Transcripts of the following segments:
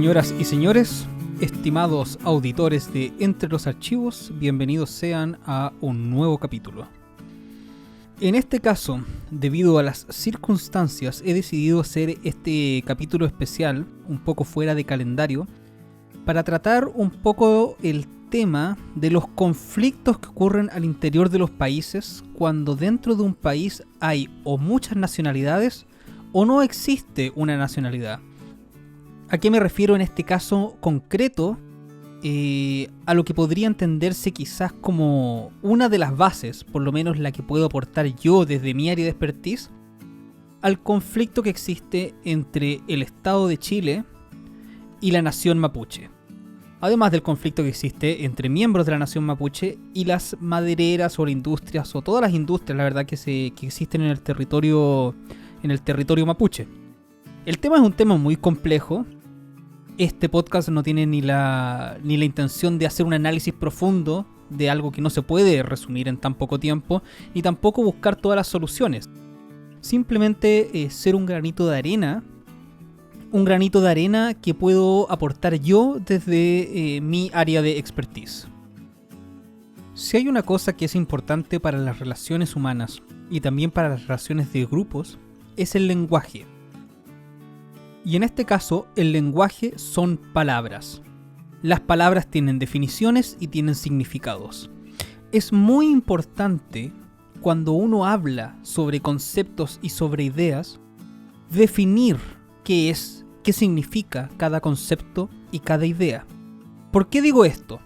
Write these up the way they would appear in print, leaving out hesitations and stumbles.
Señoras y señores, estimados auditores de Entre los Archivos, bienvenidos sean a un nuevo capítulo. En este caso, debido a las circunstancias, he decidido hacer este capítulo especial, un poco fuera de calendario, para tratar un poco el tema de los conflictos que ocurren al interior de los países cuando dentro de un país hay o muchas nacionalidades o no existe una nacionalidad. ¿A qué me refiero en este caso concreto? A lo que podría entenderse quizás como una de las bases, por lo menos la que puedo aportar yo desde mi área de expertise, al conflicto que existe entre el Estado de Chile y la nación mapuche. Además del conflicto que existe entre miembros de la nación mapuche y las madereras o industrias, o todas las industrias, la verdad, que existen en el territorio mapuche. El tema es un tema muy complejo. Este podcast no tiene ni la intención de hacer un análisis profundo de algo que no se puede resumir en tan poco tiempo, ni tampoco buscar todas las soluciones. Simplemente ser un granito de arena que puedo aportar yo desde mi área de expertise. Si hay una cosa que es importante para las relaciones humanas y también para las relaciones de grupos, es el lenguaje. Y en este caso, el lenguaje son palabras. Las palabras tienen definiciones y tienen significados. Es muy importante, cuando uno habla sobre conceptos y sobre ideas, definir qué significa cada concepto y cada idea. ¿Por qué digo esto?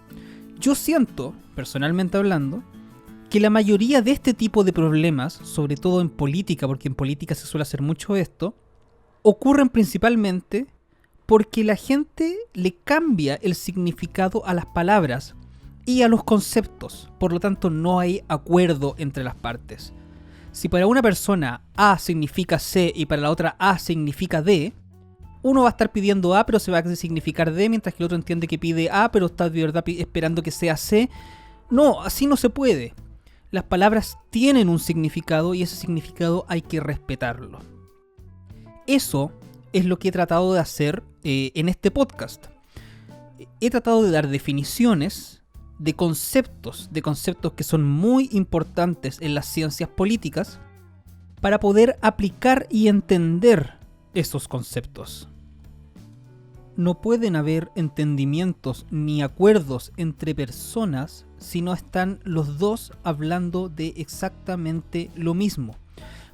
Yo siento, personalmente hablando, que la mayoría de este tipo de problemas, sobre todo en política, porque en política se suele hacer mucho esto, ocurren principalmente porque la gente le cambia el significado a las palabras y a los conceptos. Por lo tanto, no hay acuerdo entre las partes. Si para una persona A significa C y para la otra A significa D, uno va a estar pidiendo A pero se va a significar D, mientras que el otro entiende que pide A pero está de verdad esperando que sea C. No, así no se puede. Las palabras tienen un significado y ese significado hay que respetarlo. Eso es lo que he tratado de hacer en este podcast. He tratado de dar definiciones de conceptos que son muy importantes en las ciencias políticas para poder aplicar y entender esos conceptos. No pueden haber entendimientos ni acuerdos entre personas si no están los dos hablando de exactamente lo mismo.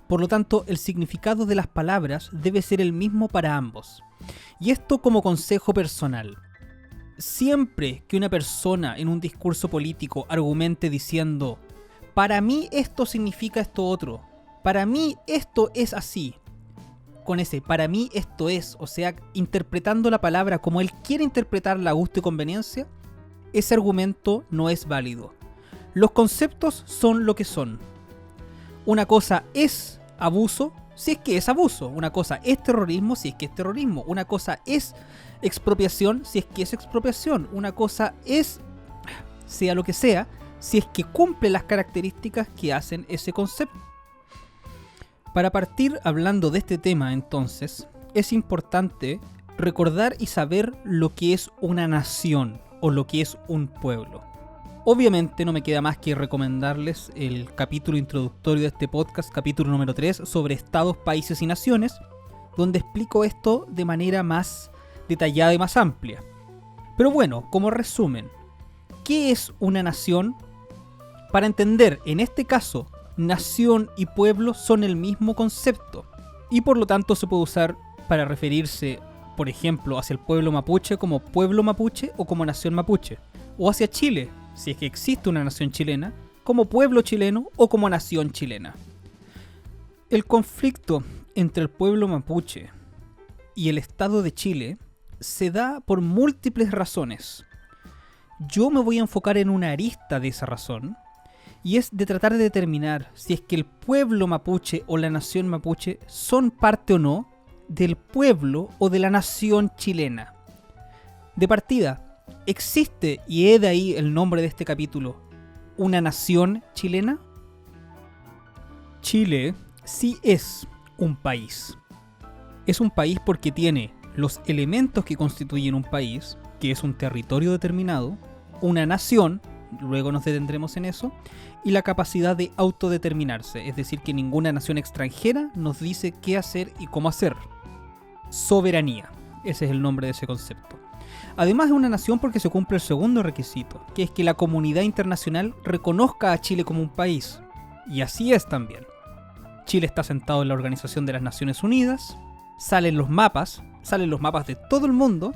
Por lo tanto, el significado de las palabras debe ser el mismo para ambos. Y esto como consejo personal. Siempre que una persona en un discurso político argumente diciendo para mí esto significa esto otro, para mí esto es así, con ese para mí esto es, o sea, interpretando la palabra como él quiere interpretarla a gusto y conveniencia, ese argumento no es válido. Los conceptos son lo que son. Una cosa es abuso, si es que es abuso. Una cosa es terrorismo, si es que es terrorismo. Una cosa es expropiación, si es que es expropiación. Una cosa es, sea lo que sea, si es que cumple las características que hacen ese concepto. Para partir hablando de este tema, entonces, es importante recordar y saber lo que es una nación o lo que es un pueblo. Obviamente no me queda más que recomendarles el capítulo introductorio de este podcast, capítulo número 3, sobre estados, países y naciones, donde explico esto de manera más detallada y más amplia. Pero bueno, como resumen, ¿qué es una nación? Para entender, en este caso, nación y pueblo son el mismo concepto, y por lo tanto se puede usar para referirse, por ejemplo, hacia el pueblo mapuche como pueblo mapuche o como nación mapuche, o hacia Chile, si es que existe una nación chilena, como pueblo chileno o como nación chilena. El conflicto entre el pueblo mapuche y el Estado de Chile se da por múltiples razones. Yo me voy a enfocar en una arista de esa razón, y es de tratar de determinar si es que el pueblo mapuche o la nación mapuche son parte o no del pueblo o de la nación chilena. De partida, ¿existe, y es de ahí el nombre de este capítulo, una nación chilena? Chile sí es un país. Es un país porque tiene los elementos que constituyen un país, que es un territorio determinado, una nación, luego nos detendremos en eso, y la capacidad de autodeterminarse, es decir, que ninguna nación extranjera nos dice qué hacer y cómo hacer. Soberanía, ese es el nombre de ese concepto. Además es una nación porque se cumple el segundo requisito, que es que la comunidad internacional reconozca a Chile como un país. Y así es también. Chile está sentado en la Organización de las Naciones Unidas, salen los mapas de todo el mundo,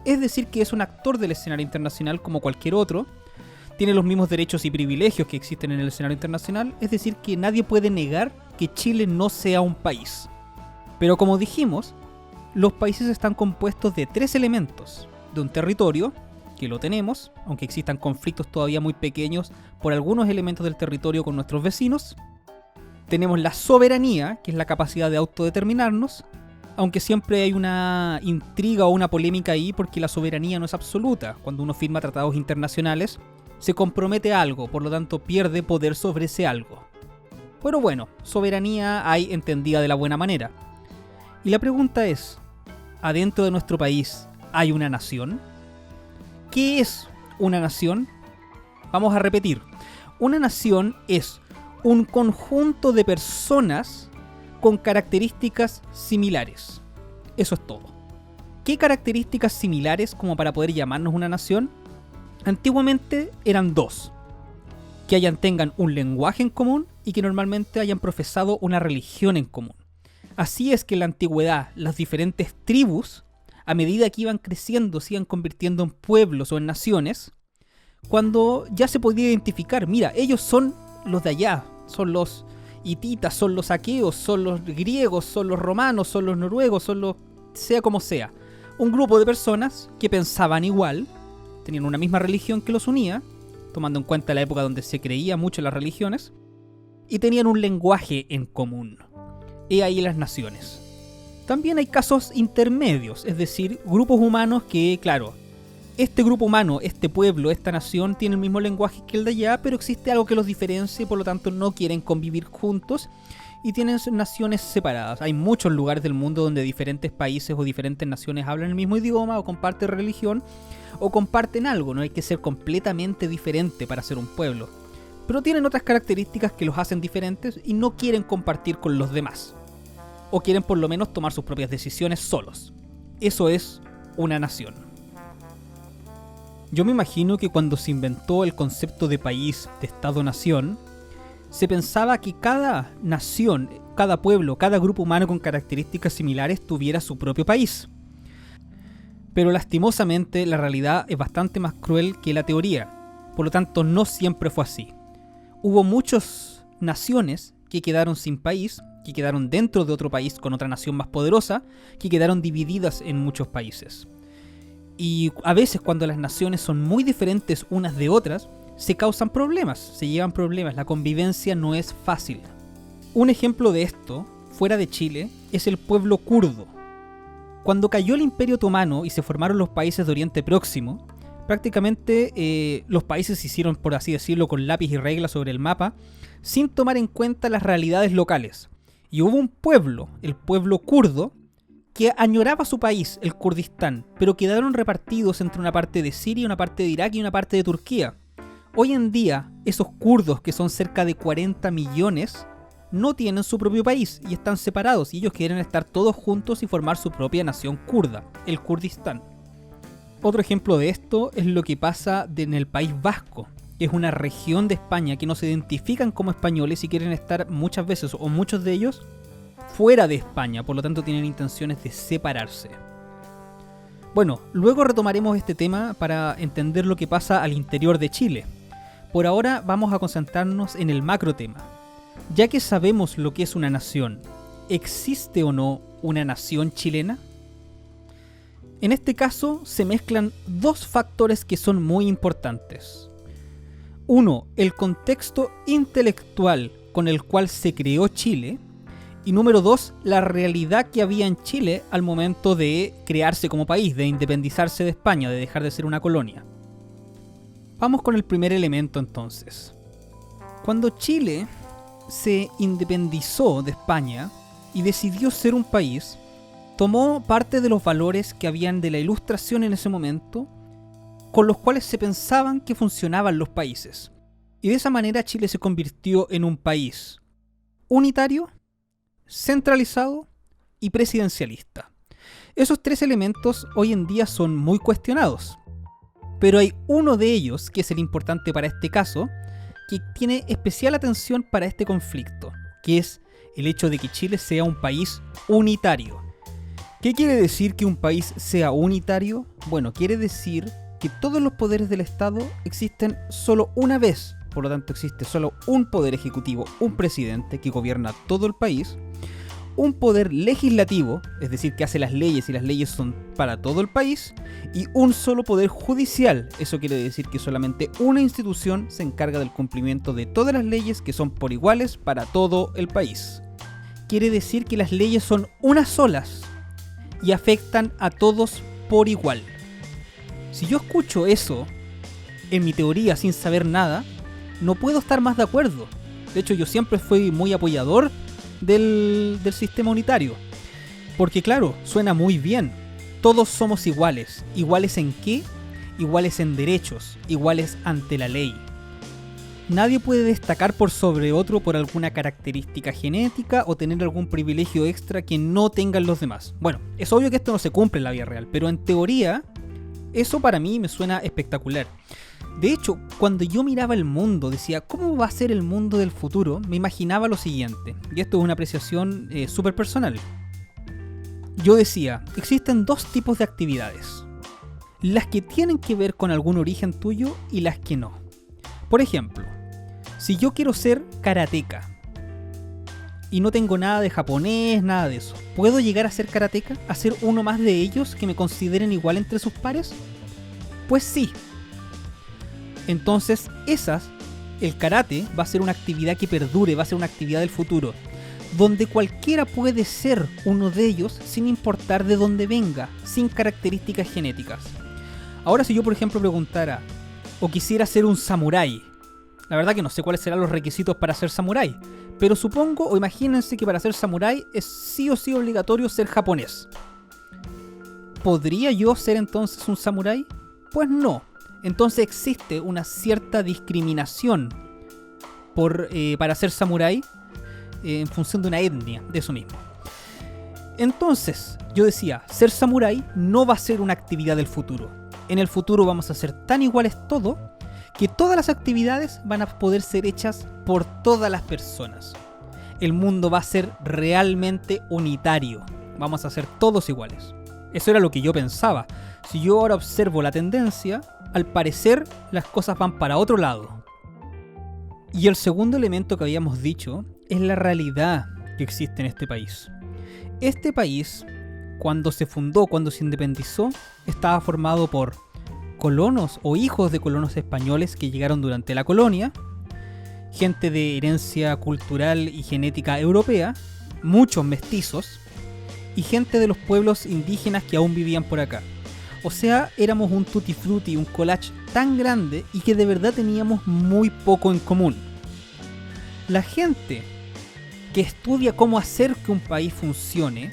es decir que es un actor del escenario internacional como cualquier otro, tiene los mismos derechos y privilegios que existen en el escenario internacional, es decir que nadie puede negar que Chile no sea un país. Pero como dijimos, los países están compuestos de 3 elementos: de un territorio, que lo tenemos, aunque existan conflictos todavía muy pequeños por algunos elementos del territorio con nuestros vecinos. Tenemos la soberanía, que es la capacidad de autodeterminarnos, aunque siempre hay una intriga o una polémica ahí porque la soberanía no es absoluta. Cuando uno firma tratados internacionales, se compromete a algo, por lo tanto pierde poder sobre ese algo. Pero bueno, soberanía hay entendida de la buena manera. Y la pregunta es, ¿adentro de nuestro país hay una nación? ¿Qué es una nación? Vamos a repetir. Una nación es un conjunto de personas con características similares. Eso es todo. ¿Qué características similares como para poder llamarnos una nación? Antiguamente eran 2. Que tengan un lenguaje en común y que normalmente hayan profesado una religión en común. Así es que en la antigüedad las diferentes tribus, a medida que iban creciendo, se iban convirtiendo en pueblos o en naciones, cuando ya se podía identificar, mira, ellos son los de allá, son los hititas, son los aqueos, son los griegos, son los romanos, son los noruegos, son los... sea como sea. Un grupo de personas que pensaban igual, tenían una misma religión que los unía, tomando en cuenta la época donde se creía mucho en las religiones, y tenían un lenguaje en común. He ahí las naciones. También hay casos intermedios, es decir, grupos humanos que, claro, este grupo humano, este pueblo, esta nación tiene el mismo lenguaje que el de allá, pero existe algo que los diferencie, por lo tanto no quieren convivir juntos y tienen naciones separadas. Hay muchos lugares del mundo donde diferentes países o diferentes naciones hablan el mismo idioma o comparten religión o comparten algo, no hay que ser completamente diferente para ser un pueblo. Pero tienen otras características que los hacen diferentes y no quieren compartir con los demás. O quieren por lo menos tomar sus propias decisiones solos. Eso es una nación. Yo me imagino que cuando se inventó el concepto de país, de Estado-nación, se pensaba que cada nación, cada pueblo, cada grupo humano con características similares tuviera su propio país. Pero lastimosamente la realidad es bastante más cruel que la teoría. Por lo tanto, no siempre fue así. Hubo muchas naciones que quedaron sin país, que quedaron dentro de otro país con otra nación más poderosa, que quedaron divididas en muchos países. Y a veces cuando las naciones son muy diferentes unas de otras, se causan problemas, se llevan problemas, la convivencia no es fácil. Un ejemplo de esto, fuera de Chile, es el pueblo kurdo. Cuando cayó el Imperio Otomano y se formaron los países de Oriente Próximo, prácticamente los países se hicieron, por así decirlo, con lápiz y regla sobre el mapa, sin tomar en cuenta las realidades locales. Y hubo un pueblo, el pueblo kurdo, que añoraba su país, el Kurdistán, pero quedaron repartidos entre una parte de Siria, una parte de Irak y una parte de Turquía. Hoy en día, esos kurdos, que son cerca de 40 millones, no tienen su propio país y están separados, y ellos quieren estar todos juntos y formar su propia nación kurda, el Kurdistán. Otro ejemplo de esto es lo que pasa en el País Vasco, que es una región de España que no se identifican como españoles y quieren estar muchas veces, o muchos de ellos, fuera de España, por lo tanto tienen intenciones de separarse. Bueno, luego retomaremos este tema para entender lo que pasa al interior de Chile. Por ahora vamos a concentrarnos en el macro tema. Ya que sabemos lo que es una nación, ¿existe o no una nación chilena? En este caso se mezclan 2 factores que son muy importantes. 1. El contexto intelectual con el cual se creó Chile. Y número 2, la realidad que había en Chile al momento de crearse como país, de independizarse de España, de dejar de ser una colonia. Vamos con el primer elemento entonces. Cuando Chile se independizó de España y decidió ser un país, tomó parte de los valores que habían de la Ilustración en ese momento, con los cuales se pensaban que funcionaban los países. Y de esa manera Chile se convirtió en un país unitario, centralizado y presidencialista. Esos tres elementos hoy en día son muy cuestionados, pero hay uno de ellos, que es el importante para este caso, que tiene especial atención para este conflicto, que es el hecho de que Chile sea un país unitario. ¿Qué quiere decir que un país sea unitario? Bueno, quiere decir que todos los poderes del Estado existen solo una vez, por lo tanto existe solo un poder ejecutivo, un presidente que gobierna todo el país, un poder legislativo, es decir, que hace las leyes y las leyes son para todo el país, y un solo poder judicial. Eso quiere decir que solamente una institución se encarga del cumplimiento de todas las leyes que son por iguales para todo el país. Quiere decir que las leyes son unas solas y afectan a todos por igual. Si yo escucho eso en mi teoría sin saber nada, no puedo estar más de acuerdo. De hecho, yo siempre fui muy apoyador del sistema unitario, porque claro, suena muy bien. Todos somos iguales. ¿Iguales en qué? Iguales en derechos, iguales ante la ley. Nadie puede destacar por sobre otro por alguna característica genética o tener algún privilegio extra que no tengan los demás. Bueno, es obvio que esto no se cumple en la vida real, pero en teoría, eso para mí me suena espectacular. De hecho, cuando yo miraba el mundo, decía, ¿cómo va a ser el mundo del futuro? Me imaginaba lo siguiente, y esto es una apreciación súper personal. Yo decía, existen dos tipos de actividades. Las que tienen que ver con algún origen tuyo y las que no. Por ejemplo, si yo quiero ser karateca y no tengo nada de japonés, nada de eso, ¿puedo llegar a ser karateca? ¿A ser uno más de ellos que me consideren igual entre sus pares? Pues sí. Entonces, el karate va a ser una actividad que perdure, va a ser una actividad del futuro, donde cualquiera puede ser uno de ellos sin importar de dónde venga, sin características genéticas. Ahora, si yo por ejemplo preguntara, o quisiera ser un samurái, la verdad que no sé cuáles serán los requisitos para ser samurái, pero supongo o imagínense que para ser samurái es sí o sí obligatorio ser japonés. ¿Podría yo ser entonces un samurái? Pues no. Entonces existe una cierta discriminación para ser samurái en función de una etnia, de eso mismo. Entonces, yo decía, ser samurái no va a ser una actividad del futuro. En el futuro vamos a ser tan iguales todos que todas las actividades van a poder ser hechas por todas las personas. El mundo va a ser realmente unitario. Vamos a ser todos iguales. Eso era lo que yo pensaba. Si yo ahora observo la tendencia, al parecer las cosas van para otro lado. Y el segundo elemento que habíamos dicho es la realidad que existe en este país. Este país, cuando se fundó, cuando se independizó, estaba formado por colonos o hijos de colonos españoles que llegaron durante la colonia, gente de herencia cultural y genética europea, muchos mestizos, y gente de los pueblos indígenas que aún vivían por acá. O sea, éramos un tutti frutti, un collage tan grande y que de verdad teníamos muy poco en común. La gente que estudia cómo hacer que un país funcione,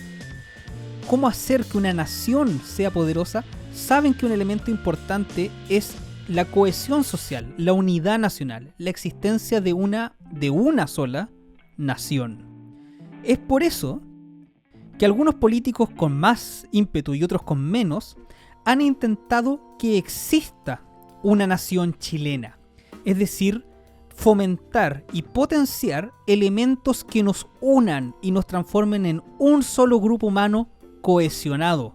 cómo hacer que una nación sea poderosa, saben que un elemento importante es la cohesión social, la unidad nacional, la existencia de una sola nación. Es por eso que algunos políticos con más ímpetu y otros con menos han intentado que exista una nación chilena, es decir, fomentar y potenciar elementos que nos unan y nos transformen en un solo grupo humano cohesionado.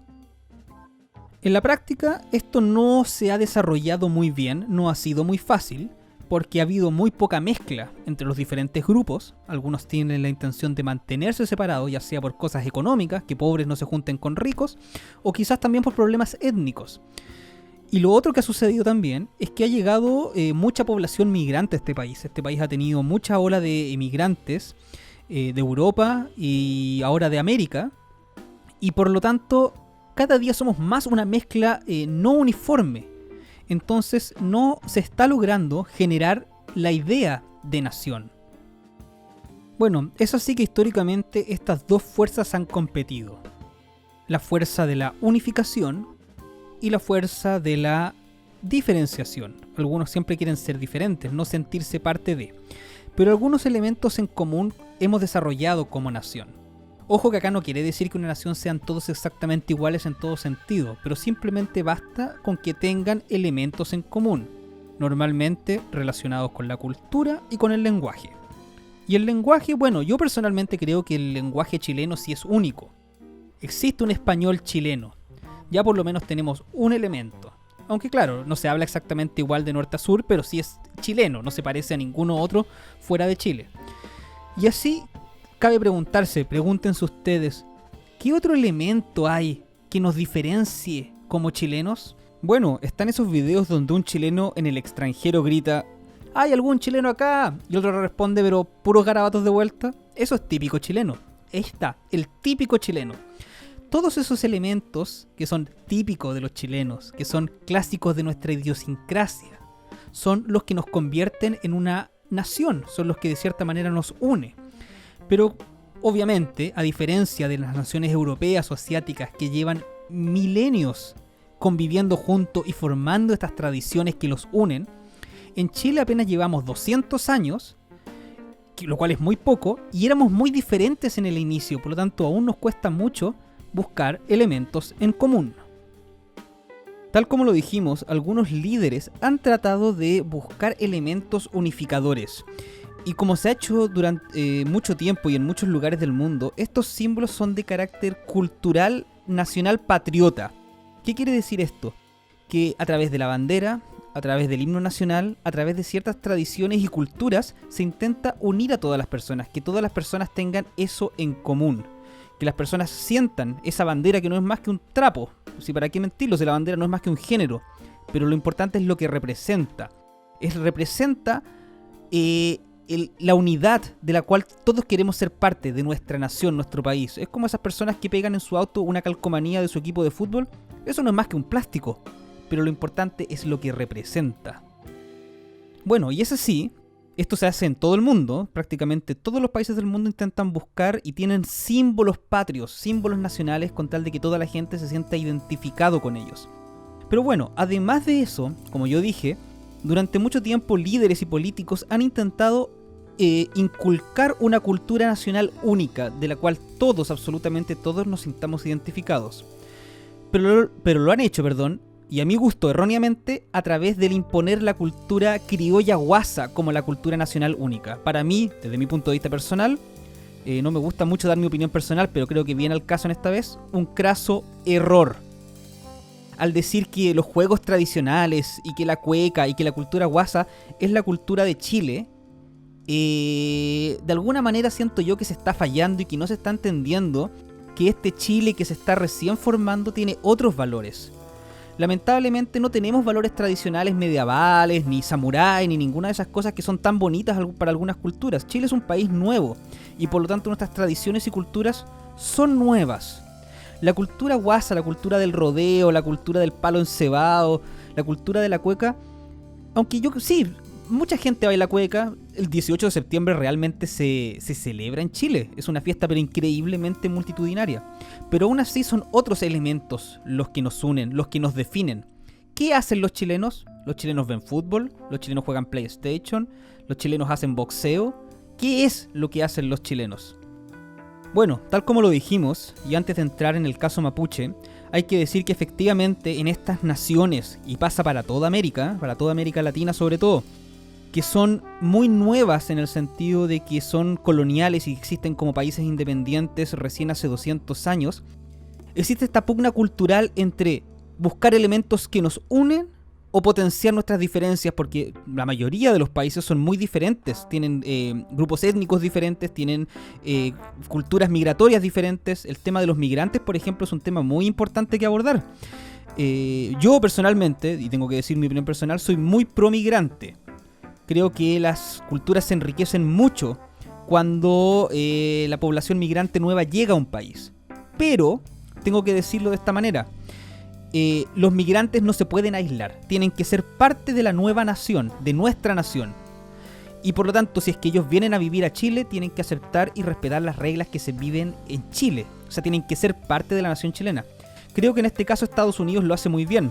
En la práctica, esto no se ha desarrollado muy bien, no ha sido muy fácil, porque ha habido muy poca mezcla entre los diferentes grupos. Algunos tienen la intención de mantenerse separados, ya sea por cosas económicas, que pobres no se junten con ricos, o quizás también por problemas étnicos. Y lo otro que ha sucedido también es que ha llegado mucha población migrante a este país. Este país ha tenido mucha ola de inmigrantes de Europa y ahora de América. Y por lo tanto, cada día somos más una mezcla no uniforme. Entonces no se está logrando generar la idea de nación. Bueno, es así que históricamente estas dos fuerzas han competido. la fuerza de la unificación y la fuerza de la diferenciación. Algunos siempre quieren ser diferentes, no sentirse parte de. Pero algunos elementos en común hemos desarrollado como nación. Ojo que acá no quiere decir que una nación sean todos exactamente iguales en todo sentido, pero simplemente basta con que tengan elementos en común, normalmente relacionados con la cultura y con el lenguaje. Y el lenguaje, bueno, yo personalmente creo que el lenguaje chileno sí es único. Existe un español chileno. Ya por lo menos tenemos un elemento. Aunque claro, no se habla exactamente igual de norte a sur, pero sí es chileno, no se parece a ninguno otro fuera de Chile. Y así cabe preguntarse, pregúntense ustedes, ¿qué otro elemento hay que nos diferencie como chilenos? Bueno, están esos videos donde un chileno en el extranjero grita ¿hay algún chileno acá? Y otro responde, pero puros garabatos de vuelta. Eso es típico chileno. Ahí está, el típico chileno. Todos esos elementos que son típicos de los chilenos, que son clásicos de nuestra idiosincrasia, son los que nos convierten en una nación, son los que de cierta manera nos une. Pero obviamente, a diferencia de las naciones europeas o asiáticas que llevan milenios conviviendo juntos y formando estas tradiciones que los unen, en Chile apenas llevamos 200 años, lo cual es muy poco, y éramos muy diferentes en el inicio, por lo tanto aún nos cuesta mucho buscar elementos en común. Tal como lo dijimos, algunos líderes han tratado de buscar elementos unificadores. Y como se ha hecho durante mucho tiempo y en muchos lugares del mundo, estos símbolos son de carácter cultural, nacional, patriota. ¿Qué quiere decir esto? Que a través de la bandera, a través del himno nacional, a través de ciertas tradiciones y culturas, se intenta unir a todas las personas, que todas las personas tengan eso en común. Que las personas sientan esa bandera que no es más que un trapo. Si para qué mentirlo, si la bandera no es más que un género. Pero lo importante es lo que representa. Representa la unidad de la cual todos queremos ser parte de nuestra nación, nuestro país. Es como esas personas que pegan en su auto una calcomanía de su equipo de fútbol. Eso no es más que un plástico. Pero lo importante es lo que representa. Bueno, y es así. Esto se hace en todo el mundo, prácticamente todos los países del mundo intentan buscar y tienen símbolos patrios, símbolos nacionales con tal de que toda la gente se sienta identificado con ellos. Pero bueno, además de eso, como yo dije, durante mucho tiempo líderes y políticos han intentado inculcar una cultura nacional única, de la cual todos, absolutamente todos, nos sintamos identificados. Pero lo han hecho, y a mi gusto erróneamente, a través del imponer la cultura criolla guasa como la cultura nacional única. Para mí, desde mi punto de vista personal, no me gusta mucho dar mi opinión personal, pero creo que viene al caso en esta vez, un craso error. Al decir que los juegos tradicionales y que la cueca y que la cultura guasa es la cultura de Chile, de alguna manera siento yo que se está fallando y que no se está entendiendo que este Chile que se está recién formando tiene otros valores. Lamentablemente no tenemos valores tradicionales medievales, ni samurái, ni ninguna de esas cosas que son tan bonitas para algunas culturas. Chile es un país nuevo y por lo tanto nuestras tradiciones y culturas son nuevas. La cultura guasa, la cultura del rodeo, la cultura del palo encebado, la cultura de la cueca, aunque sí, mucha gente baila cueca, el 18 de septiembre realmente se celebra en Chile. Es una fiesta pero increíblemente multitudinaria. Pero aún así son otros elementos los que nos unen, los que nos definen. ¿Qué hacen los chilenos? Los chilenos ven fútbol, los chilenos juegan PlayStation, los chilenos hacen boxeo. ¿Qué es lo que hacen los chilenos? Bueno, tal como lo dijimos, y antes de entrar en el caso mapuche, hay que decir que efectivamente en estas naciones, y pasa para toda América Latina sobre todo, que son muy nuevas en el sentido de que son coloniales y existen como países independientes recién hace 200 años, existe esta pugna cultural entre buscar elementos que nos unen o potenciar nuestras diferencias, porque la mayoría de los países son muy diferentes, tienen grupos étnicos diferentes, tienen culturas migratorias diferentes. El tema de los migrantes, por ejemplo, es un tema muy importante que abordar. Yo personalmente, y tengo que decir mi opinión personal, soy muy pro migrante. Creo que las culturas se enriquecen mucho cuando la población migrante nueva llega a un país. Pero, tengo que decirlo de esta manera, los migrantes no se pueden aislar, tienen que ser parte de la nueva nación, de nuestra nación. Y por lo tanto, si es que ellos vienen a vivir a Chile, tienen que aceptar y respetar las reglas que se viven en Chile. O sea, tienen que ser parte de la nación chilena. Creo que en este caso Estados Unidos lo hace muy bien.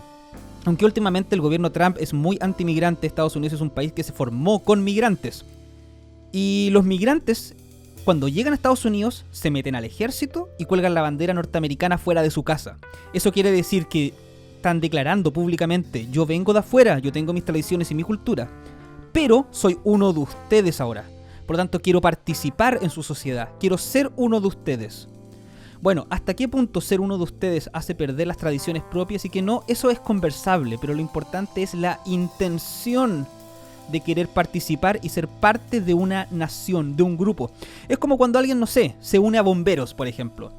Aunque últimamente el gobierno Trump es muy antimigrante, Estados Unidos es un país que se formó con migrantes. Y los migrantes, cuando llegan a Estados Unidos, se meten al ejército y cuelgan la bandera norteamericana fuera de su casa. Eso quiere decir que están declarando públicamente: yo vengo de afuera, yo tengo mis tradiciones y mi cultura, pero soy uno de ustedes ahora. Por lo tanto, quiero participar en su sociedad, quiero ser uno de ustedes. Bueno, ¿hasta qué punto ser uno de ustedes hace perder las tradiciones propias y que no? Eso es conversable, pero lo importante es la intención de querer participar y ser parte de una nación, de un grupo. Es como cuando alguien, no sé, se une a bomberos, por ejemplo.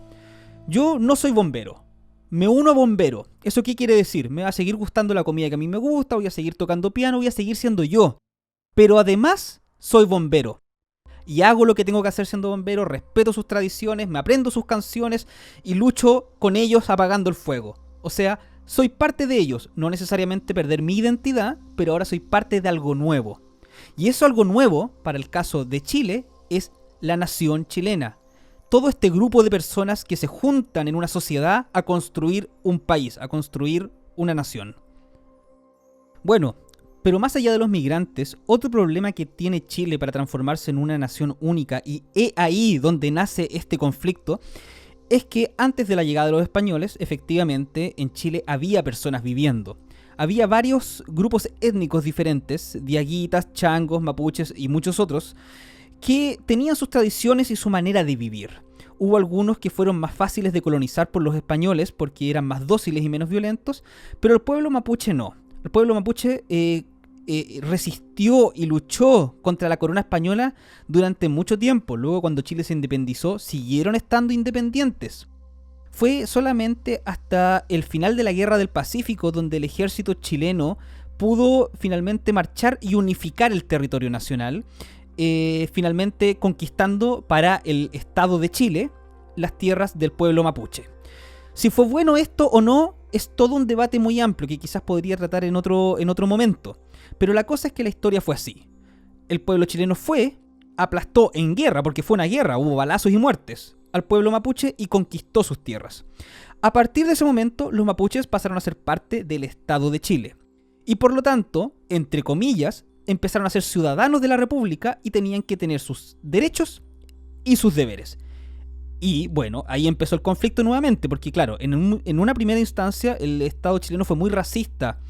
Yo no soy bombero, me uno a bombero. ¿Eso qué quiere decir? Me va a seguir gustando la comida que a mí me gusta, voy a seguir tocando piano, voy a seguir siendo yo. Pero además, soy bombero. Y hago lo que tengo que hacer siendo bombero, respeto sus tradiciones, me aprendo sus canciones y lucho con ellos apagando el fuego. O sea, soy parte de ellos, no necesariamente perder mi identidad, pero ahora soy parte de algo nuevo. Y eso algo nuevo, para el caso de Chile, es la nación chilena. Todo este grupo de personas que se juntan en una sociedad a construir un país, a construir una nación. Bueno, pero más allá de los migrantes, otro problema que tiene Chile para transformarse en una nación única, y es ahí donde nace este conflicto, es que antes de la llegada de los españoles, efectivamente, en Chile había personas viviendo. Había varios grupos étnicos diferentes, diaguitas, changos, mapuches y muchos otros, que tenían sus tradiciones y su manera de vivir. Hubo algunos que fueron más fáciles de colonizar por los españoles porque eran más dóciles y menos violentos, pero el pueblo mapuche no. El pueblo mapuche resistió y luchó contra la corona española durante mucho tiempo. Luego, cuando Chile se independizó, siguieron estando independientes. Fue solamente hasta el final de la Guerra del Pacífico donde el ejército chileno pudo finalmente marchar y unificar el territorio nacional, finalmente conquistando para el Estado de Chile las tierras del pueblo mapuche. Si fue bueno esto o no, es todo un debate muy amplio que quizás podría tratar en otro momento. Pero la cosa es que la historia fue así. El pueblo chileno aplastó en guerra, porque fue una guerra, hubo balazos y muertes, al pueblo mapuche y conquistó sus tierras. A partir de ese momento, los mapuches pasaron a ser parte del Estado de Chile. Y por lo tanto, entre comillas, empezaron a ser ciudadanos de la República y tenían que tener sus derechos y sus deberes. Y bueno, ahí empezó el conflicto nuevamente, porque claro, en una primera instancia el Estado chileno fue muy racista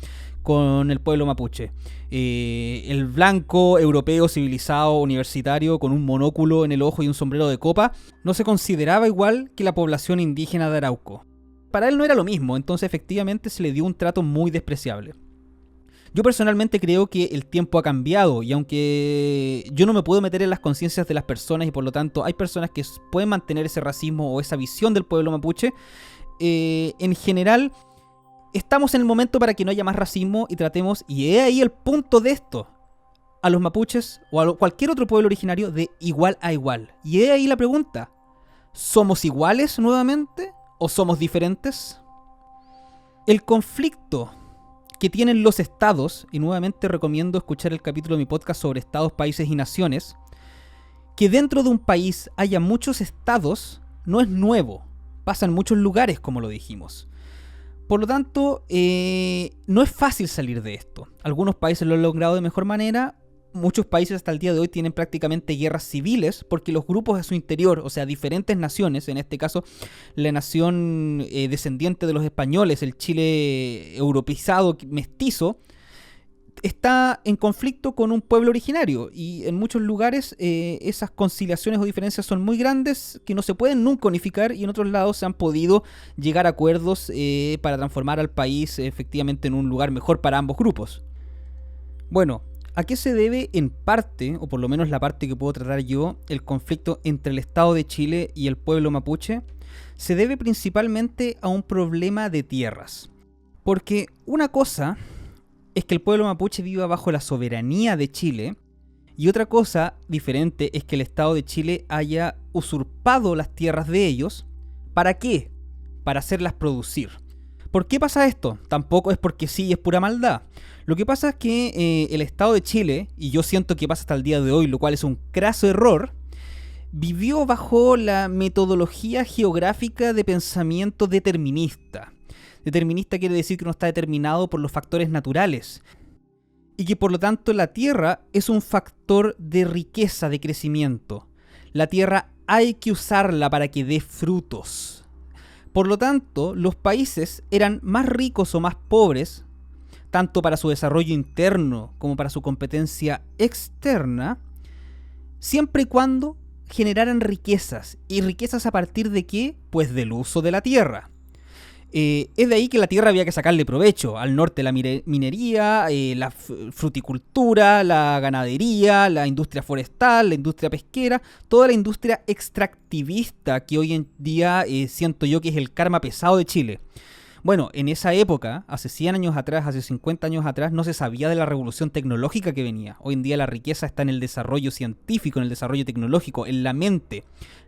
con el pueblo mapuche. El blanco, europeo, civilizado, universitario, con un monóculo en el ojo y un sombrero de copa, no se consideraba igual que la población indígena de Arauco. Para él no era lo mismo, entonces efectivamente se le dio un trato muy despreciable. Yo personalmente creo que el tiempo ha cambiado y aunque yo no me puedo meter en las conciencias de las personas y por lo tanto hay personas que pueden mantener ese racismo o esa visión del pueblo mapuche, en general estamos en el momento para que no haya más racismo y tratemos, y es ahí el punto de esto, a los mapuches o a cualquier otro pueblo originario de igual a igual. Y es ahí la pregunta, ¿somos iguales nuevamente o somos diferentes? El conflicto que tienen los estados, y nuevamente recomiendo escuchar el capítulo de mi podcast sobre estados, países y naciones, que dentro de un país haya muchos estados no es nuevo, pasa en muchos lugares como lo dijimos. Por lo tanto, no es fácil salir de esto. Algunos países lo han logrado de mejor manera. Muchos países hasta el día de hoy tienen prácticamente guerras civiles porque los grupos a su interior, o sea, diferentes naciones, en este caso la nación descendiente de los españoles, el Chile europeizado, mestizo, está en conflicto con un pueblo originario y en muchos lugares esas conciliaciones o diferencias son muy grandes que no se pueden nunca unificar y en otros lados se han podido llegar a acuerdos para transformar al país efectivamente en un lugar mejor para ambos grupos. Bueno, ¿a qué se debe en parte, o por lo menos la parte que puedo tratar yo, el conflicto entre el Estado de Chile y el pueblo mapuche? Se debe principalmente a un problema de tierras. Porque una cosa es que el pueblo mapuche viva bajo la soberanía de Chile y otra cosa diferente es que el Estado de Chile haya usurpado las tierras de ellos. ¿Para qué? Para hacerlas producir. ¿Por qué pasa esto? Tampoco es porque sí, es pura maldad. Lo que pasa es que el Estado de Chile, y yo siento que pasa hasta el día de hoy, lo cual es un craso error, vivió bajo la metodología geográfica de pensamiento determinista. Determinista quiere decir que no está determinado por los factores naturales y que por lo tanto la tierra es un factor de riqueza, de crecimiento. La tierra hay que usarla para que dé frutos. Por lo tanto, los países eran más ricos o más pobres, tanto para su desarrollo interno como para su competencia externa, siempre y cuando generaran riquezas. ¿Y riquezas a partir de qué? Pues del uso de la tierra. Es de ahí que la tierra había que sacarle provecho. Al norte la minería, la fruticultura, la ganadería, la industria forestal, la industria pesquera, toda la industria extractivista que hoy en día siento yo que es el karma pesado de Chile. Bueno, en esa época, hace 100 años atrás, hace 50 años atrás, no se sabía de la revolución tecnológica que venía. Hoy en día la riqueza está en el desarrollo científico, en el desarrollo tecnológico, en la mente,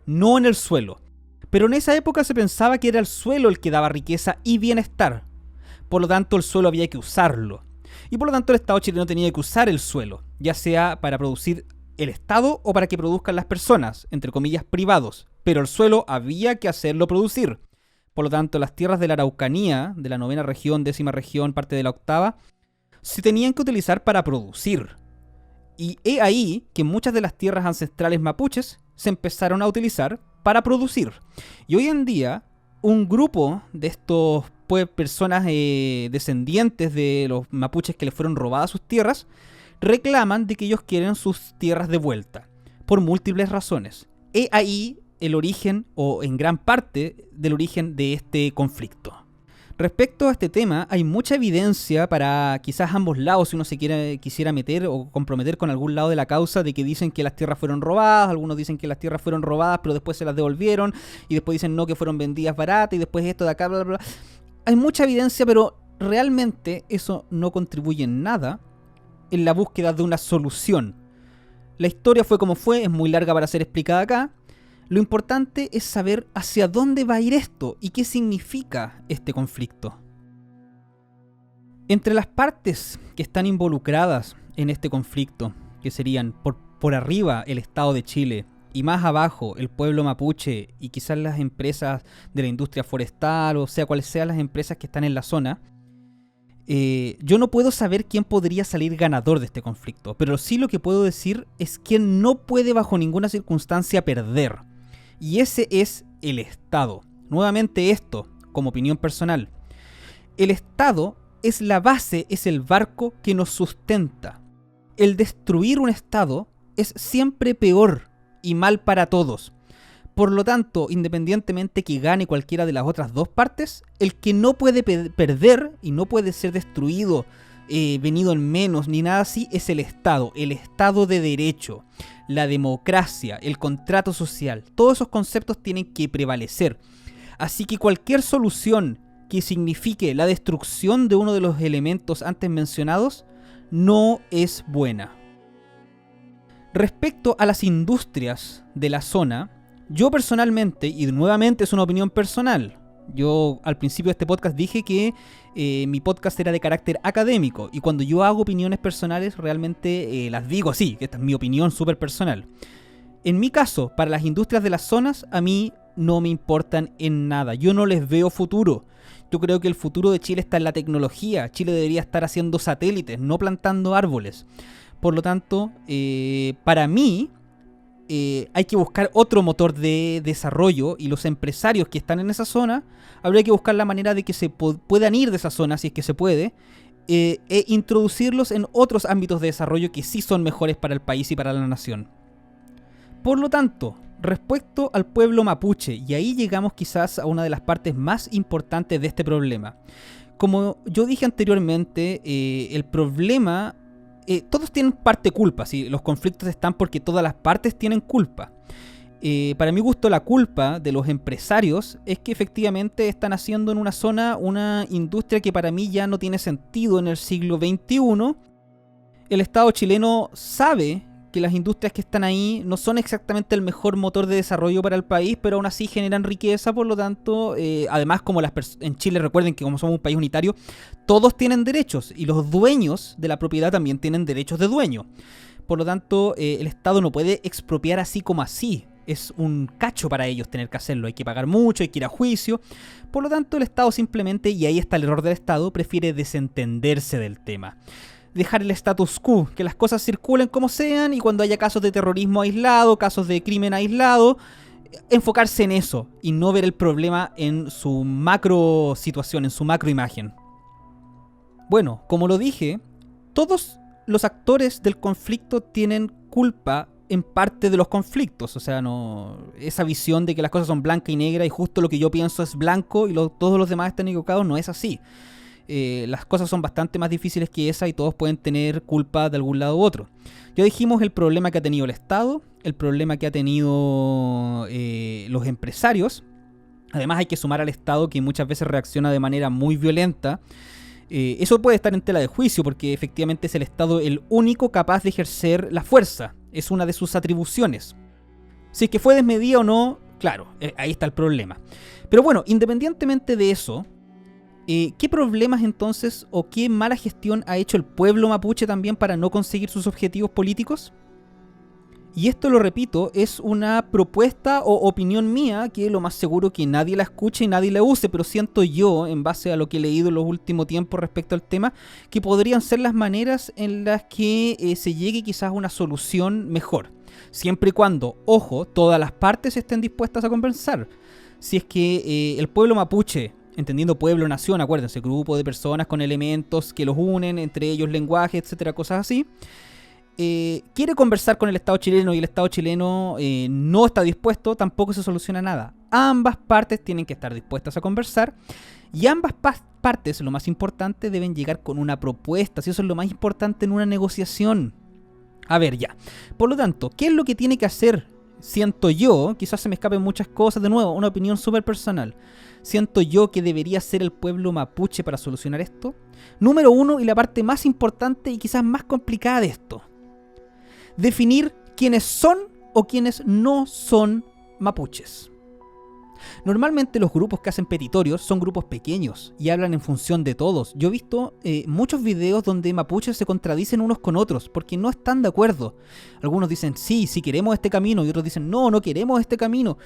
no en el suelo. Pero en esa época se pensaba que era el suelo el que daba riqueza y bienestar. Por lo tanto, el suelo había que usarlo. Y por lo tanto, el Estado chileno tenía que usar el suelo, ya sea para producir el Estado o para que produzcan las personas, entre comillas, privados. Pero el suelo había que hacerlo producir. Por lo tanto, las tierras de la Araucanía, de la 9ª región, 10ª región, parte de la 8ª, se tenían que utilizar para producir. Y es ahí que muchas de las tierras ancestrales mapuches se empezaron a utilizar para producir. Y hoy en día, un grupo de estos personas descendientes de los mapuches que les fueron robadas sus tierras, reclaman de que ellos quieren sus tierras de vuelta, por múltiples razones. Es ahí el origen, o en gran parte del origen de este conflicto. Respecto a este tema, hay mucha evidencia para quizás ambos lados, si uno quisiera meter o comprometer con algún lado de la causa, de que dicen que las tierras fueron robadas, algunos dicen que las tierras fueron robadas pero después se las devolvieron, y después dicen no, que fueron vendidas baratas, y después esto de acá, bla, bla, bla. Hay mucha evidencia, pero realmente eso no contribuye en nada en la búsqueda de una solución. La historia fue como fue, es muy larga para ser explicada acá. Lo importante es saber hacia dónde va a ir esto y qué significa este conflicto. Entre las partes que están involucradas en este conflicto, que serían por arriba el Estado de Chile y más abajo el pueblo mapuche y quizás las empresas de la industria forestal, o sea, cuáles sean las empresas que están en la zona, yo no puedo saber quién podría salir ganador de este conflicto, pero sí lo que puedo decir es quién no puede bajo ninguna circunstancia perder. Y ese es el Estado. Nuevamente esto, como opinión personal. El Estado es la base, es el barco que nos sustenta. El destruir un Estado es siempre peor y mal para todos. Por lo tanto, independientemente que gane cualquiera de las otras dos partes, el que no puede perder y no puede ser destruido, venido en menos ni nada así, es el Estado de derecho, la democracia, el contrato social. Todos esos conceptos tienen que prevalecer. Así que cualquier solución que signifique la destrucción de uno de los elementos antes mencionados no es buena. Respecto a las industrias de la zona, yo personalmente, y nuevamente es una opinión personal, yo al principio de este podcast dije que mi podcast era de carácter académico, y cuando yo hago opiniones personales realmente las digo así, que esta es mi opinión súper personal. En mi caso, para las industrias de las zonas, a mí no me importan en nada, yo no les veo futuro. Yo creo que el futuro de Chile está en la tecnología. Chile debería estar haciendo satélites, no plantando árboles. Por lo tanto, para mí, hay que buscar otro motor de desarrollo, y los empresarios que están en esa zona, habría que buscar la manera de que se puedan ir de esa zona, si es que se puede, e introducirlos en otros ámbitos de desarrollo que sí son mejores para el país y para la nación. Por lo tanto, respecto al pueblo mapuche, y ahí llegamos quizás a una de las partes más importantes de este problema. Como yo dije anteriormente, el problema... todos tienen parte culpa, ¿sí? Los conflictos están porque todas las partes tienen culpa. Para mi gusto, la culpa de los empresarios es que efectivamente están haciendo en una zona una industria que para mí ya no tiene sentido en el siglo XXI. El Estado chileno sabe que las industrias que están ahí no son exactamente el mejor motor de desarrollo para el país, pero aún así generan riqueza. Por lo tanto, además, como en Chile, recuerden que como somos un país unitario, todos tienen derechos, y los dueños de la propiedad también tienen derechos de dueño. Por lo tanto, el Estado no puede expropiar así como así, Es un cacho para ellos tener que hacerlo. Hay que pagar mucho, hay que ir a juicio. Por lo tanto, el Estado simplemente, y ahí está el error del Estado, prefiere desentenderse del tema. Dejar el status quo, que las cosas circulen como sean, y cuando haya casos de terrorismo aislado, casos de crimen aislado, enfocarse en eso y no ver el problema en su macro situación, en su macro imagen. Bueno, como lo dije, todos los actores del conflicto tienen culpa en parte de los conflictos. O sea, no, esa visión de que las cosas son blancas y negras y justo lo que yo pienso es blanco y todos los demás están equivocados, no es así. Las cosas son bastante más difíciles que esa y todos pueden tener culpa de algún lado u otro. Ya dijimos el problema que ha tenido el Estado, el problema que ha tenido los empresarios. Además hay que sumar al Estado, que muchas veces reacciona de manera muy violenta. Eso puede estar en tela de juicio, porque efectivamente es el Estado el único capaz de ejercer la fuerza. Es una de sus atribuciones. Si es que fue desmedida o no, claro, ahí está el problema. Pero bueno, independientemente de eso, ¿qué problemas entonces o qué mala gestión ha hecho el pueblo mapuche también para no conseguir sus objetivos políticos? Y esto, lo repito, es una propuesta o opinión mía que lo más seguro que nadie la escuche y nadie la use, pero siento yo, en base a lo que he leído en los últimos tiempos respecto al tema, que podrían ser las maneras en las que se llegue quizás a una solución mejor. Siempre y cuando, ojo, todas las partes estén dispuestas a conversar. Si es que el pueblo mapuche, entendiendo pueblo, nación, acuérdense, grupo de personas con elementos que los unen, entre ellos lenguaje, etcétera, cosas así, quiere conversar con el Estado chileno y el Estado chileno no está dispuesto, tampoco se soluciona nada. Ambas partes tienen que estar dispuestas a conversar y ambas partes, lo más importante, deben llegar con una propuesta. Si eso es lo más importante en una negociación. A ver, ya. Por lo tanto, ¿qué es lo que tiene que hacer? Siento yo, quizás se me escapen muchas cosas, de nuevo, una opinión súper personal. Siento yo que debería ser el pueblo mapuche para solucionar esto. Número uno, y la parte más importante y quizás más complicada de esto: definir quiénes son o quiénes no son mapuches. Normalmente los grupos que hacen petitorios son grupos pequeños y hablan en función de todos. Yo he visto muchos videos donde mapuches se contradicen unos con otros porque no están de acuerdo. Algunos dicen sí queremos este camino, y otros dicen no queremos este camino.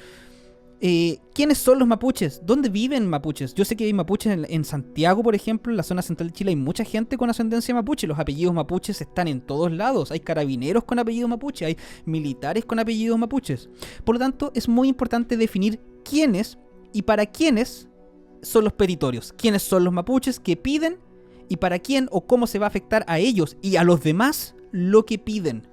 ¿Quiénes son los mapuches? ¿Dónde viven mapuches? Yo sé que hay mapuches en Santiago, por ejemplo, en la zona central de Chile hay mucha gente con ascendencia mapuche. Los apellidos mapuches están en todos lados. Hay carabineros con apellidos mapuche, hay militares con apellidos mapuches. Por lo tanto, es muy importante definir quiénes y para quiénes son los petitorios. Quiénes son los mapuches que piden y para quién o cómo se va a afectar a ellos y a los demás lo que piden.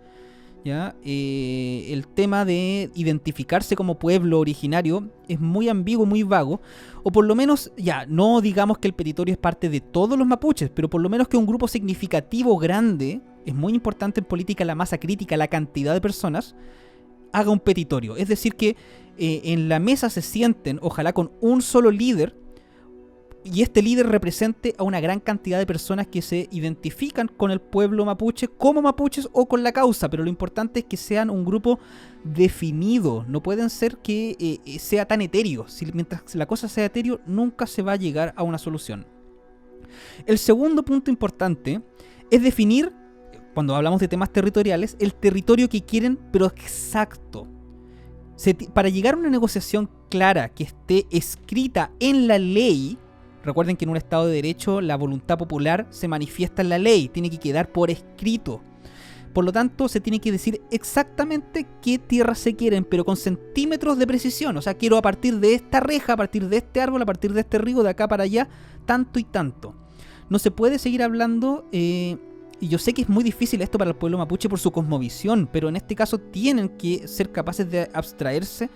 ¿Ya? El tema de identificarse como pueblo originario es muy ambiguo, muy vago, o por lo menos, ya, no digamos que el petitorio es parte de todos los mapuches, pero por lo menos que un grupo significativo grande, es muy importante en política la masa crítica, la cantidad de personas, haga un petitorio. Es decir que en la mesa se sienten, ojalá con un solo líder, y este líder represente a una gran cantidad de personas que se identifican con el pueblo mapuche como mapuches o con la causa, pero lo importante es que sean un grupo definido. No pueden ser que sea tan etéreo. Mientras la cosa sea etéreo, nunca se va a llegar a una solución. El segundo punto importante es definir, cuando hablamos de temas territoriales, el territorio que quieren, pero exacto. Para llegar a una negociación clara que esté escrita en la ley. Recuerden que en un Estado de Derecho la voluntad popular se manifiesta en la ley, tiene que quedar por escrito. Por lo tanto, se tiene que decir exactamente qué tierras se quieren, pero con centímetros de precisión. O sea, quiero a partir de esta reja, a partir de este árbol, a partir de este río, de acá para allá, tanto y tanto. No se puede seguir hablando, y yo sé que es muy difícil esto para el pueblo mapuche por su cosmovisión, pero en este caso tienen que ser capaces de abstraerse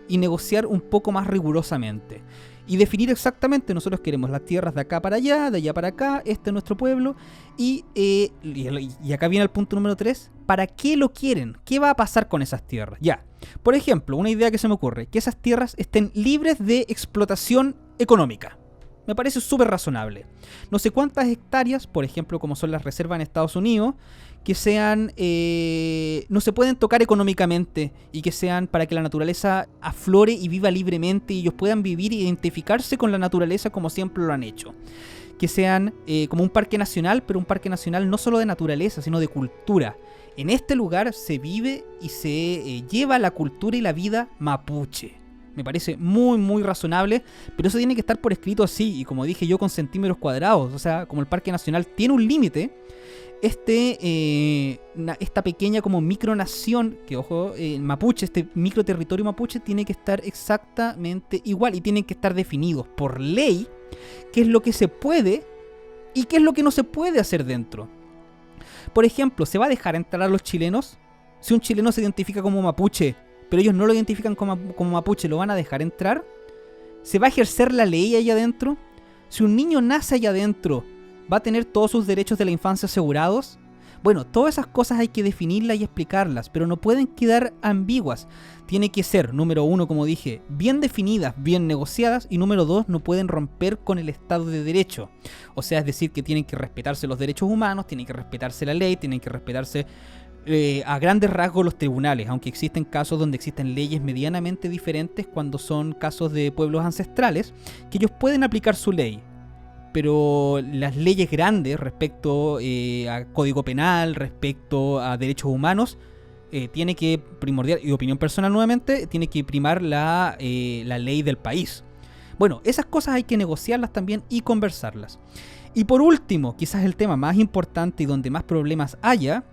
y negociar un poco más rigurosamente. Y definir exactamente, nosotros queremos las tierras de acá para allá, de allá para acá, este es nuestro pueblo. Y acá viene el punto número 3, ¿para qué lo quieren? ¿Qué va a pasar con esas tierras? Ya, por ejemplo, una idea que se me ocurre, que esas tierras estén libres de explotación económica. Me parece súper razonable. No sé cuántas hectáreas, por ejemplo, como son las reservas en Estados Unidos, que sean no se pueden tocar económicamente y que sean para que la naturaleza aflore y viva libremente y ellos puedan vivir e identificarse con la naturaleza como siempre lo han hecho. Que sean como un parque nacional, pero un parque nacional no solo de naturaleza, sino de cultura. En este lugar se vive y se lleva la cultura y la vida mapuche. Me parece muy muy razonable, pero eso tiene que estar por escrito así, y como dije yo, con centímetros cuadrados. O sea, como el Parque Nacional tiene un límite, esta pequeña como micronación, que ojo, mapuche, este micro territorio mapuche tiene que estar exactamente igual, y tienen que estar definidos por ley qué es lo que se puede y qué es lo que no se puede hacer dentro. Por ejemplo, ¿se va a dejar entrar a los chilenos? Si un chileno se identifica como mapuche, pero ellos no lo identifican como mapuche, ¿lo van a dejar entrar? ¿Se va a ejercer la ley allá adentro? Si un niño nace allá adentro, ¿va a tener todos sus derechos de la infancia asegurados? Bueno, todas esas cosas hay que definirlas y explicarlas, pero no pueden quedar ambiguas. Tiene que ser, número uno, como dije, bien definidas, bien negociadas, y número dos, no pueden romper con el Estado de Derecho. O sea, es decir, que tienen que respetarse los derechos humanos, tienen que respetarse la ley, tienen que respetarse a grandes rasgos los tribunales, aunque existen casos donde existen leyes medianamente diferentes cuando son casos de pueblos ancestrales, que ellos pueden aplicar su ley. Pero las leyes grandes respecto a código penal, respecto a derechos humanos, tiene que primordial, y opinión personal nuevamente, tiene que primar la ley del país. Bueno, esas cosas hay que negociarlas también y conversarlas. Y por último, quizás el tema más importante y donde más problemas haya,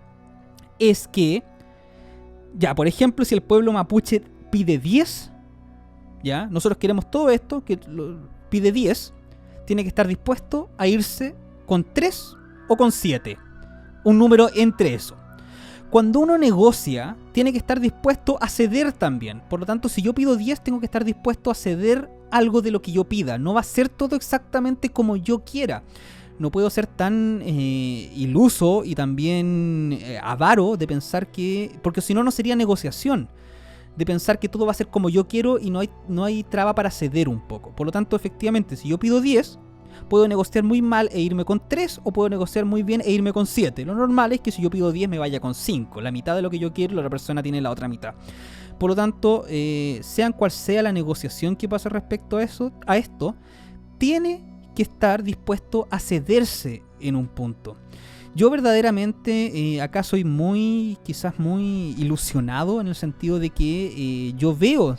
es que, ya, por ejemplo, si el pueblo mapuche pide 10, ya, nosotros queremos todo esto, que pide 10, tiene que estar dispuesto a irse con 3 o con 7. Un número entre eso. Cuando uno negocia, tiene que estar dispuesto a ceder también. Por lo tanto, si yo pido 10, tengo que estar dispuesto a ceder algo de lo que yo pida. No va a ser todo exactamente como yo quiera. No puedo ser tan iluso y también avaro de pensar que... Porque si no, no sería negociación. De pensar que todo va a ser como yo quiero y no hay traba para ceder un poco. Por lo tanto, efectivamente, si yo pido 10, puedo negociar muy mal e irme con 3, o puedo negociar muy bien e irme con 7. Lo normal es que si yo pido 10 me vaya con 5. La mitad de lo que yo quiero, la otra persona tiene la otra mitad. Por lo tanto, sean cual sea la negociación que pase respecto a esto, tiene que estar dispuesto a cederse en un punto. Yo verdaderamente acá soy quizás muy ilusionado, en el sentido de que yo veo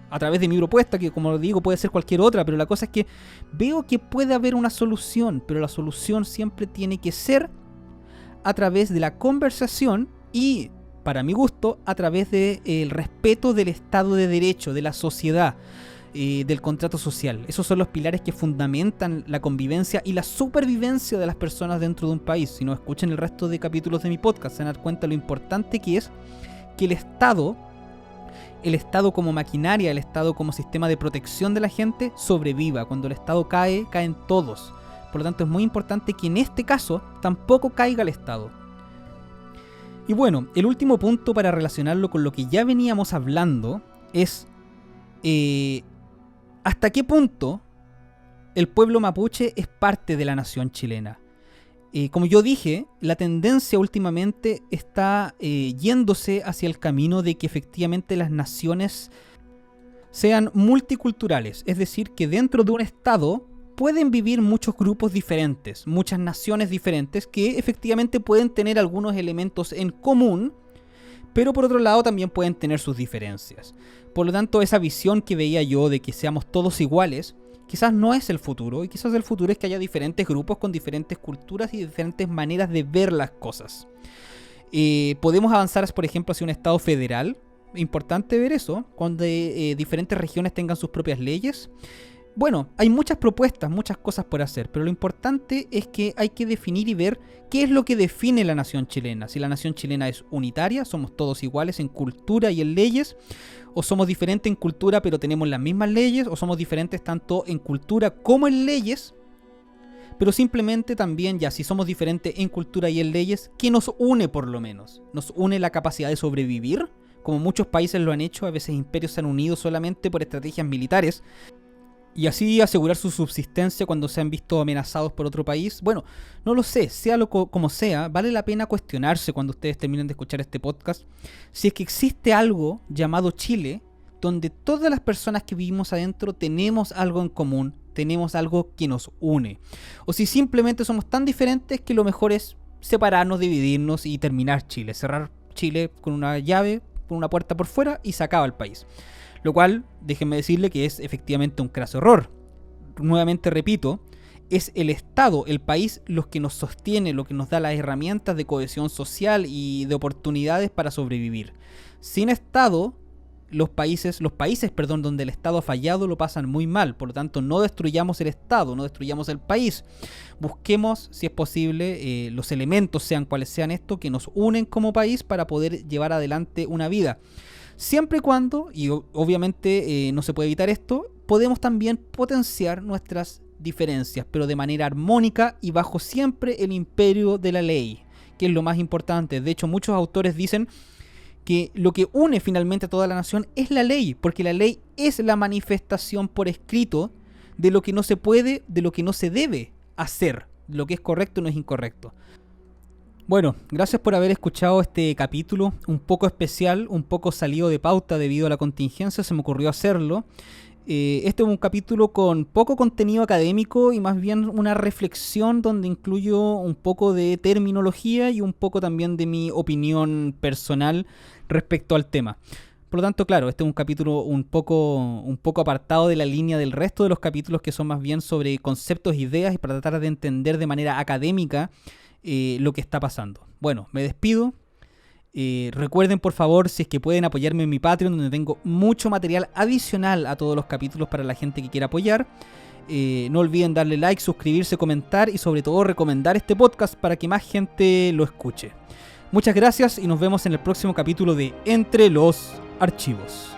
a través de mi propuesta, que como digo puede ser cualquier otra, pero la cosa es que veo que puede haber una solución, pero la solución siempre tiene que ser a través de la conversación y, para mi gusto, a través del respeto del Estado de Derecho, de la sociedad, del contrato social. Esos son los pilares que fundamentan la convivencia y la supervivencia de las personas dentro de un país. Si no escuchan el resto de capítulos de mi podcast, se van a dar cuenta lo importante que es que el Estado como maquinaria, el Estado como sistema de protección de la gente, sobreviva. Cuando el Estado cae, caen todos. Por lo tanto, es muy importante que en este caso tampoco caiga el Estado. Y bueno, el último punto para relacionarlo con lo que ya veníamos hablando es ¿hasta qué punto el pueblo mapuche es parte de la nación chilena? Como yo dije, la tendencia últimamente está yéndose hacia el camino de que efectivamente las naciones sean multiculturales. Es decir, que dentro de un estado pueden vivir muchos grupos diferentes, muchas naciones diferentes, que efectivamente pueden tener algunos elementos en común, pero por otro lado también pueden tener sus diferencias. Por lo tanto, esa visión que veía yo de que seamos todos iguales, quizás no es el futuro, y quizás el futuro es que haya diferentes grupos con diferentes culturas y diferentes maneras de ver las cosas. Podemos avanzar, por ejemplo, hacia un estado federal. Importante ver eso, cuando diferentes regiones tengan sus propias leyes. Bueno, hay muchas propuestas, muchas cosas por hacer, pero lo importante es que hay que definir y ver qué es lo que define la nación chilena. Si la nación chilena es unitaria, somos todos iguales en cultura y en leyes, o somos diferentes en cultura pero tenemos las mismas leyes, o somos diferentes tanto en cultura como en leyes, pero simplemente también ya si somos diferentes en cultura y en leyes, ¿qué nos une por lo menos? ¿Nos une la capacidad de sobrevivir? Como muchos países lo han hecho, a veces imperios se han unido solamente por estrategias militares, y así asegurar su subsistencia cuando se han visto amenazados por otro país. Bueno, no lo sé, como sea, vale la pena cuestionarse cuando ustedes terminen de escuchar este podcast, si es que existe algo llamado Chile, donde todas las personas que vivimos adentro tenemos algo en común, tenemos algo que nos une. O si simplemente somos tan diferentes que lo mejor es separarnos, dividirnos y terminar Chile, cerrar Chile con una llave, con una puerta por fuera y se acaba el país. Lo cual, déjenme decirle que es efectivamente un craso error. Nuevamente repito, es el Estado, el país, los que nos sostiene, lo que nos da las herramientas de cohesión social y de oportunidades para sobrevivir. Sin Estado, los países, donde el Estado ha fallado lo pasan muy mal. Por lo tanto, no destruyamos el Estado, no destruyamos el país. Busquemos, si es posible, los elementos, sean cuales sean estos, que nos unen como país para poder llevar adelante una vida. Siempre y cuando, y obviamente no se puede evitar esto, podemos también potenciar nuestras diferencias, pero de manera armónica y bajo siempre el imperio de la ley, que es lo más importante. De hecho, muchos autores dicen que lo que une finalmente a toda la nación es la ley, porque la ley es la manifestación por escrito de lo que no se puede, de lo que no se debe hacer, lo que es correcto y no es incorrecto. Bueno, gracias por haber escuchado este capítulo, un poco especial, un poco salido de pauta debido a la contingencia, se me ocurrió hacerlo. Este es un capítulo con poco contenido académico y más bien una reflexión donde incluyo un poco de terminología y un poco también de mi opinión personal respecto al tema. Por lo tanto, claro, este es un capítulo un poco apartado de la línea del resto de los capítulos que son más bien sobre conceptos, ideas y para tratar de entender de manera académica lo que está pasando. Bueno, me despido. Recuerden por favor, si es que pueden apoyarme en mi Patreon, donde tengo mucho material adicional a todos los capítulos para la gente que quiera apoyar. No olviden darle like, suscribirse, comentar y sobre todo recomendar este podcast para que más gente lo escuche. Muchas gracias y nos vemos en el próximo capítulo de Entre los Archivos.